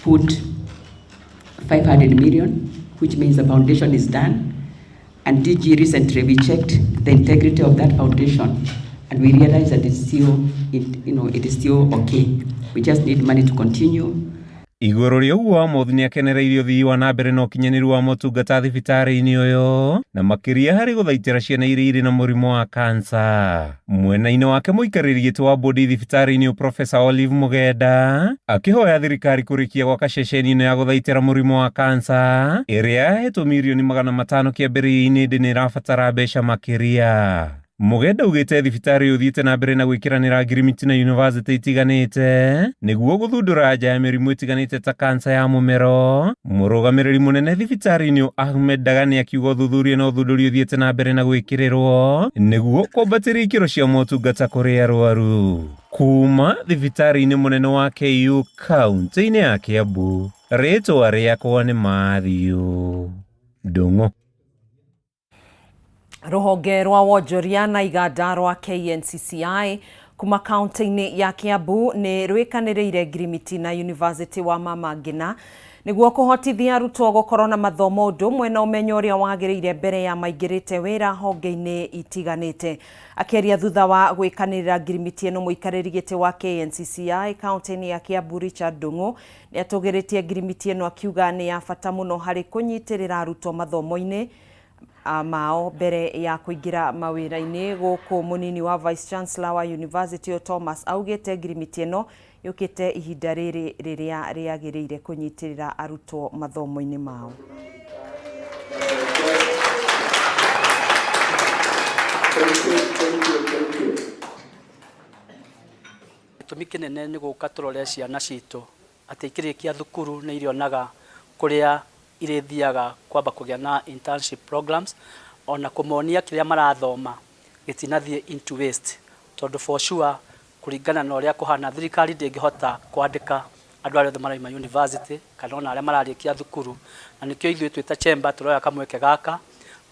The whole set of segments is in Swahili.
put 500 million, which means the foundation is done. And DG recently we checked the integrity of that foundation, and we realized that it's still, it is still okay. We just need money to continue. Iguru rĩa ũguo Mothi nĩ akenereirie ũthii wa na mbere na ũkinyanĩru wa motungata thibitarĩ-inĩ ũyũ na makĩria harĩ gũthaitĩra ciana iria irĩ na mũrimũ wa kansa. Mwena-inĩ wake mũikarĩri gĩtĩ wa bodi thibitarĩ-inĩ Profesa Olive Mugenda akĩhoya thirikari kũrĩkia gwaka ceceni ĩno ya gũthaitĩra mũrimũ wa kansa ĩrĩa yahetwo mirioni 500 kĩambĩrĩria-inĩ ĩndĩ nĩ ĩrabatara mbeca makĩria. Mugenda ugite thibitarĩ ũthiĩte na mbere na gwĩkĩranĩra ngirimiti na university itiganĩte nĩguo gũthundũra nja ya mĩrimũ itiganĩte ta kansa ya mũmero. Mũrũgamĩrĩri mũnene thibitarĩ-inĩ Ahmed Dagani akiuga ũthuthuria na ũthundũri ũthiĩte na mbere na gwĩkĩrĩrwo nĩguo kwambatĩria ikĩro cia motungata kũrĩ arũaru. Kuma thibitarĩ-inĩ mũnene wa KU kaunti-inĩ ya Kiambu, rĩtwa rĩakwa nĩ Mathiũ Ndung'u. Rũhonge rwa wonjoria na iganda rwa KNCCI kuma kaunti-inĩ ya Kiambu nĩ rwĩkanĩrĩire ngirimiti na University wa Mama Ngina nĩguo kũhotithia arutwo gũkorwo na mathomo ũndũ ũmwe na ũmenyo ũrĩa wagĩrĩire mbere ya maingĩrĩte wĩra honge-inĩ itiganĩte. Akĩaria thutha wa gwĩkanĩrĩra ngirimiti ĩno mũikarĩri gĩtĩ wa KNCCI kaunti-inĩ ya Kiambu Richard Ndung'u nĩ atũgĩrĩtie ngirimiti ĩno akiuga nĩ ya bata mũno harĩ kũnyitĩrĩra arutwo mathomo-inĩ mao mbere ya kũingĩra mawĩra-inĩ. Gũkũ mũnini wa Vice Chancellor wa University Thomas augĩte ngirimiti ĩno yũkĩte ihinda rĩrĩ rĩrĩa rĩagĩrĩire kũnyitĩrĩra arutwo mathomo-inĩ mao. Gĩtũmi kĩnene nĩ gũka tũrore ciana citũ atĩ ikĩrĩkia thukuru nĩ irionaga kũrĩa irethiaga kwamba kũgĩa na internship programs ona kũmonia kĩrĩa marathoma gĩtinathiĩ into waste, tondũ for sure kũringana na ũrĩa kũhana thirikari ndĩngĩhota kwandĩka andũ arĩa maraima university kana ona arĩa mararĩkia thukuru, na nĩkĩo ithuĩ twĩta chamber tũroya kamweke gaka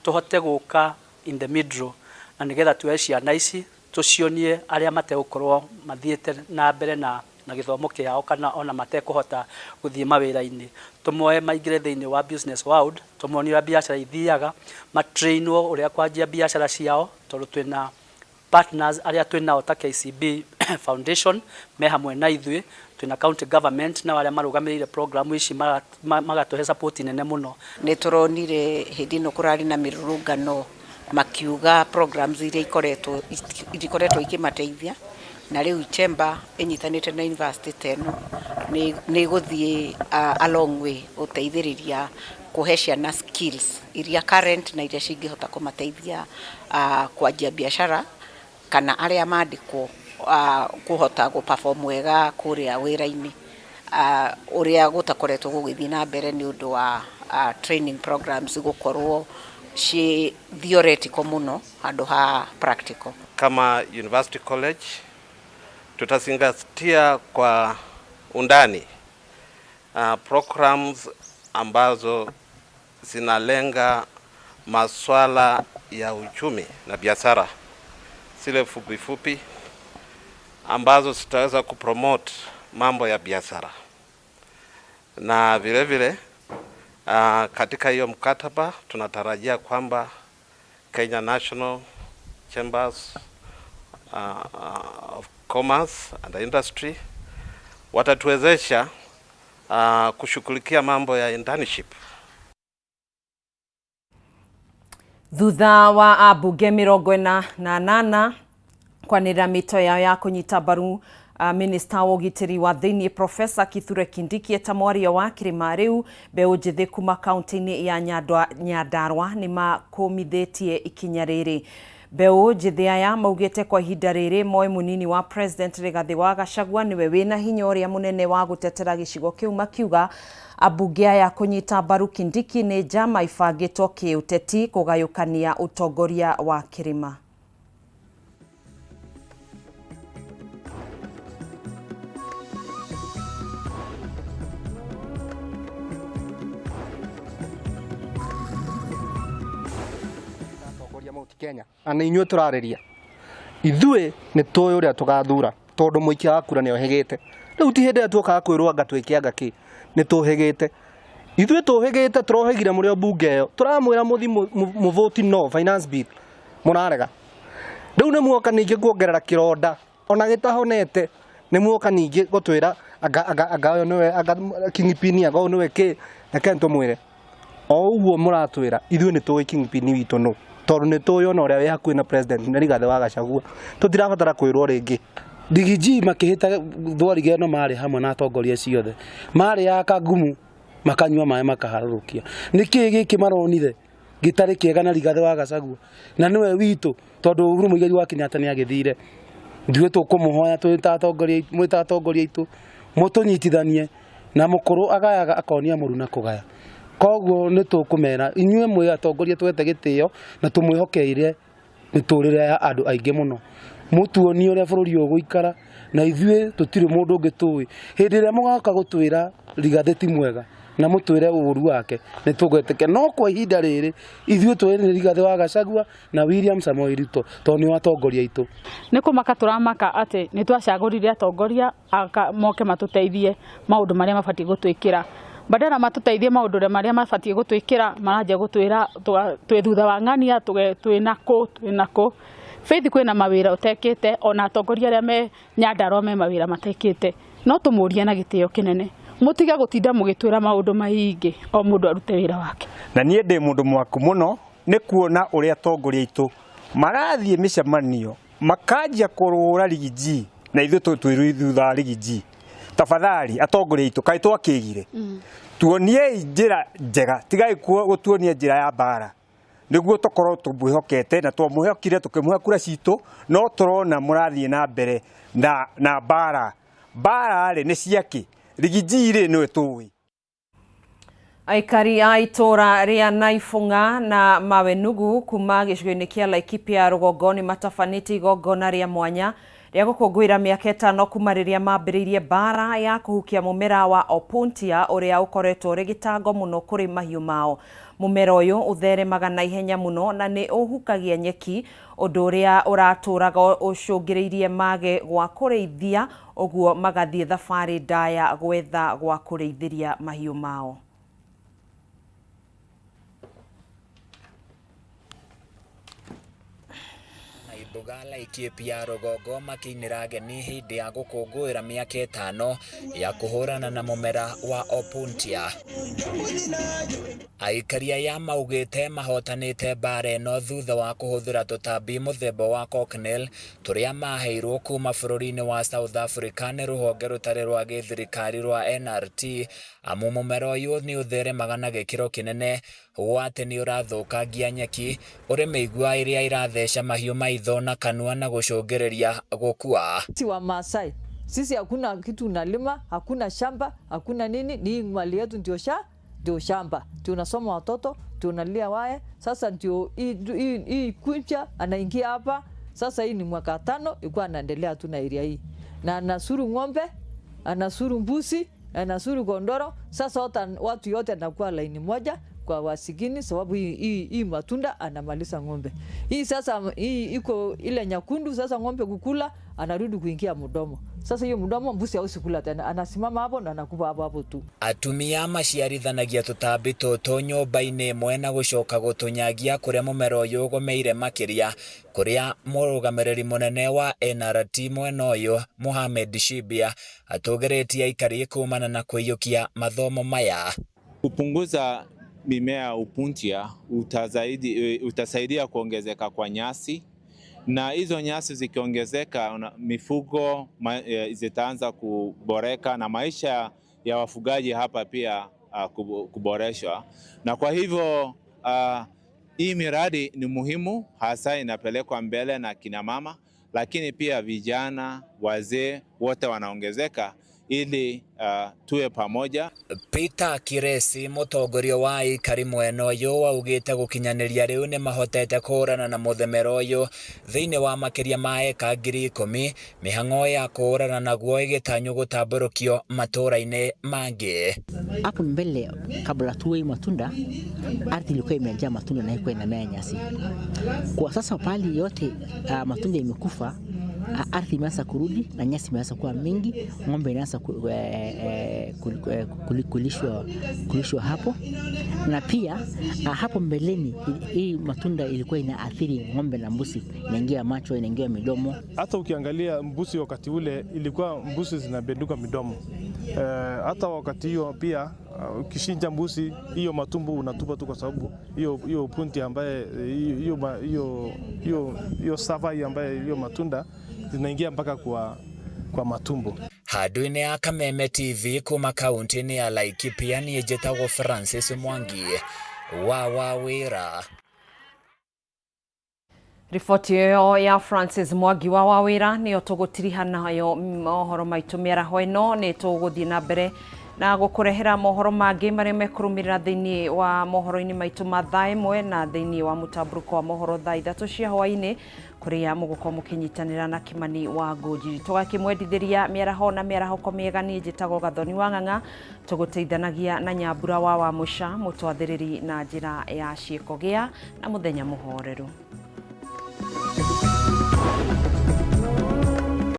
tũhote gũka in the middle na nĩgetha tuoye ciana ici tũcionie arĩa mategũkorwo mathiĩte na mbere na gĩthomo kĩao kana ona matekũhota gũthiĩ mawĩra-inĩ, tũmoe maingĩre thĩinĩ wa business world, tũmonie ũrĩa biacara ithiaga, matrainwo ũrĩa kwanjia biacara ciao, tondũ twĩna partners arĩa twĩnao ta KCB Foundation me hamwe na ithuĩ, twĩna county government na arĩa marũgamĩrĩire program ici magatũhe support nene mũno. Nĩ tũronire hĩndĩ ĩno kũrarĩ na mĩrũrũngano makiuga programs iria ikoretwo ikĩmateithia, na rĩu chamber ĩnyitanĩte na university ĩno nĩ gũthiĩ a long way gũteithĩrĩria kũhe ciana skills iria current na iria cingĩhota kũmateithia kwanjia biacara kana arĩa mandĩkwo kũhota gũ-perform wega kũrĩa wĩra-inĩ ũrĩa gũtakoretwo gũgĩthiĩ na mbere nĩ ũndũ wa training programs gũkorwo ci theoretical mũno handũ ha practical. Kama University College tutazingatia kwa undani programs ambazo zinalenga masuala ya uchumi na biashara, zile fupi ambazo zitaweza kupromote mambo ya biashara, na vile vile katika hiyo mkataba tunatarajia kwamba Kenya National Chambers of Commerce and Industry watatuwezesha kushughulikia mambo ya internship. Thutha wa ambunge 48 kwanĩrĩra mĩto yao ya kũnyita mbaru Minister wa ũgitĩri wa thĩinĩ Profesa Kithure Kindiki ta mwaria wa kĩrĩma rĩu mbeũ njĩthĩ kuma kaunti-inĩ ya Nyandarua nĩ makũmithĩtie ikinya rĩrĩ. Mbeũ njĩthĩ aya maugĩte kwa ihinda rĩrĩ moe mũnini wa President Rigathĩ wa Gachagua nĩwe wĩna hinya ũrĩa mũnene wa gũtetera gĩcigo kĩu, makiuga ambunge aya kũnyita mbaru Kindiki nĩ njama ibangĩtwo kĩũteti kũgayũkania ũtongoria wa kĩrĩma. Kenya ana inyuĩ tũrarĩria ithuĩ nĩ tũĩ ũrĩa tũgathura, tondũ mũikia wa kura nĩ ohĩgĩte riu ti hinde tuoka kwirwo anga twikianga ki ni tuhigite ithuĩ tuhigite turohegire muri o bunge yo turamwira muthi mu vote no finance bill murarega riu ni muoka ningi kuongerera kironda ona gitahonete ni muoka ningi gutwira anga yo niwe kingpin anga niwe ki reke tumwire o uguo muratwira ithuĩ ni tuĩ kingpin witu no tondu ni tuĩ ona uria wi hakuhi na president ni Rigathi wa Gachagua tutirabatara kwirwo ringi Digiji makihita thwarige no mari hamwe na atongoria ciothe mari yaka ngumu makanyua maĩ makaharũrũkia niki giki maronire gitari kiega na Rigathi wa Gachagua na niwe witu tondu Uhuru Muigai wa Kenyatta ni agithire ndue tukumuhoya twita atongoria itu mutunyitithanie na mukuru agayaga akonia muru na kugaya koguo ni tukumera inyue mwe atongoria twete gitio na tumwihokeire miturire ya andu aingi muno mutuoni uria bururi uguikara na ithuĩ tutire mundu ngitui hindi ria mugoka gutwira Rigathi ti mwega na mutwire uru wake ni tugweteke no kwa ihinda riri ithuĩ twire Rigathi wa Gachagua na William Samoei Ruto toni wa atongoria itu ni kumaka turamaka ati ni twacagurire atongoria moke matuteithie maundu maria mabati gutwikira badala matuteithie maundu maria mabati gutwikira maranje gutwira twi thutha wa ng'ania twinako Faith kwina mawira utekite ona atongoria aria me Nyandarua me mawira matekite no tumurie na gitio kinene mutiga gutinda mugitwira maundu maingi o mundu arute wira wake na nie ndi mundu mwaku muno ni kuona uria atongoria itu marathie micemanio makanjia kurura Rigiji na ithu twiru thutha Rigiji tafadhali atongoria itu kai twakigire tuonie njira njega tigai gutuonie njira ya bara niguo tokorwo tumwihokete na twamwihokire tukimuha kura citu no turona murathie na mbere na bara ni ciaki Rigiji ri niwe tuwi Aikari a itora ria Naifunga na Mawenugu kuma gicigo-ini kia Laikipia rũgongo ni matabanĩte igongona ria mwanya ria gũkũngũĩra mĩaka 5 kuma rĩrĩa mambĩrĩirie bara ya kũhukia mũmera wa Opuntia ũrĩa ũkoretwo ũrĩ gĩtango mũno kũrĩ mahiũ mao. Mũmera ũyũ ũtheremaga na ihenya mũno na nĩ ũhukagia nyeki ũndũ ũrĩa ũratũraga ũcũngĩrĩirie mage gwa kũrĩithia ũguo magathiĩ thabarĩ ndaya gwetha gwa kũrĩithĩria mahiũ mao. Bugala Laikipia rũgongo makiinĩra ageni hĩndĩ ya gũkũngũĩra mĩaka 5 ya kũhũrana na mũmera wa Opuntia. Aikari aya maugĩte mahotanĩte bara ĩno thutha wa kũhũthĩra tũtambi mũthemba wa cocknail tũrĩa maheirwo kuma bũrũri-inĩ wa South Africa nĩ rũhonge rũtarĩ rwa gĩthirikari rwa NRT amu mũmera ũyũ nĩ ũtheremaga na gĩkĩro kĩnene atĩ nĩ ũrathũkangia nyeki ũrĩ mĩigua ĩrĩa iratheca mahiũ maitho na kanua na gũcũngĩrĩria gũkua. Sisi wa Maasai, sisi hakuna kitu unalima, hakuna shamba, hakuna nini, ni mali yetu ndio shamba. Tunasoma watoto, tunalia wae, sasa ndio hii kuncha anaingia hapa. Sasa hii ni mwaka 5 ilikuwa anaendelea tu na area hii. Na anasuru ng'ombe, anasuru mbuzi, anasuru kondoro. Sasa watu yote anakuwa laini moja kwa wasigini sababu hii matunda anamaliza ng'ombe. Hii sasa hii iko ile nyakundu sasa ng'ombe kukula anarudi kuingia mdomo. Sasa hiyo mdomo mbuzi hausi kula tena anasimama hapo na anakufa hapo tu. Atumia maciarithanagia tutambi tũtũ nyũmba-inĩ ĩmwe na gũcoka gũtũnyagia kũrĩa mũmera ũyũ ũgomeire makĩria kũrĩa mũrũgamĩrĩri mũnene wa NRT mwena ũyũ Mohamed Shibia atũgĩrĩtie aikari kumana na kũiyũkia mathomo maya. Kupunguza mimea Opuntia utasaidia kuongezeka kwa nyasi, na hizo nyasi zikiongezeka mifugo zitaanza kuboreka na maisha ya wafugaji hapa pia kuboreshwa. Na kwa hivyo hii miradi ni muhimu, hasa inapelekwa mbele na kina mama, lakini pia vijana, wazee wote wanaongezeka ili tuwe pamoja. Peter Kiresi mũtongoria wa aikari mwena ũyũ waugĩte gũkinyanĩria rĩu nĩ mahotete kũhũrana na mũthemera ũyũ thĩinĩ wa makĩria ma eka 10,000 mĩhang'o ya kũhũrana naguo ĩgĩtanywo gũtambũrũkio matũũra-inĩ mangĩ. Hapo mbele kabla tuwe matunda ardhi ilikuwa imejaa matunda na ilikuwa inamea nyasi. Kwa sasa pali yote matunda imekufa ardhi imeanza kurudi na nyasi imeanza kuwa mingi, ng'ombe inaanza kulishwa hapo. Na pia hapo mbeleni hii matunda ilikuwa inaathiri ng'ombe na mbuzi, inaingia macho, inaingia midomo. Hata ukiangalia mbuzi wakati ule ilikuwa mbuzi zinabenduka midomo. Hata wakati hiyo pia ukishinja mbuzi hiyo matumbo unatupa tu, kwa sababu hiyo punti ambaye hiyo savai ambaye hiyo matunda zinaingia mpaka kwa matumbo. Handũ-inĩ ya Kameme TV kuma kaunti-inĩ ya Laikipia, niĩ njĩtagwo Francis Mwangi wa Wawĩra. Riboti ĩyo ya Francis Mwangi wa Wawĩra nĩyo tũgũtiriha nayo mohoro maitũ mĩaraho ĩno. Nĩ tũgũthiĩ na mbere na gũkũrehera mohoro mangĩ marĩa mekũrũmĩrĩra thĩinĩ wa mohoro-inĩ maitũ ma thaa ĩmwe na thĩinĩ wa mũtambũrũko wa mohoro thaa ithatũ cia hwaĩ-inĩ, kũrĩa mũgũkorwo mũkĩnyitanĩra na Kimani wa Ngũnjiri. Tũgakĩmwendithĩria mĩaraho na mĩarahoko mĩega. Niĩ njĩtagwo Gathoni wa Ng'ang'a, tũgũteithanagia na Nyambura wa Wamũca, mũtwathĩrĩri na njĩra ya ciĩko. Gĩa na mũthenya mũhoreru.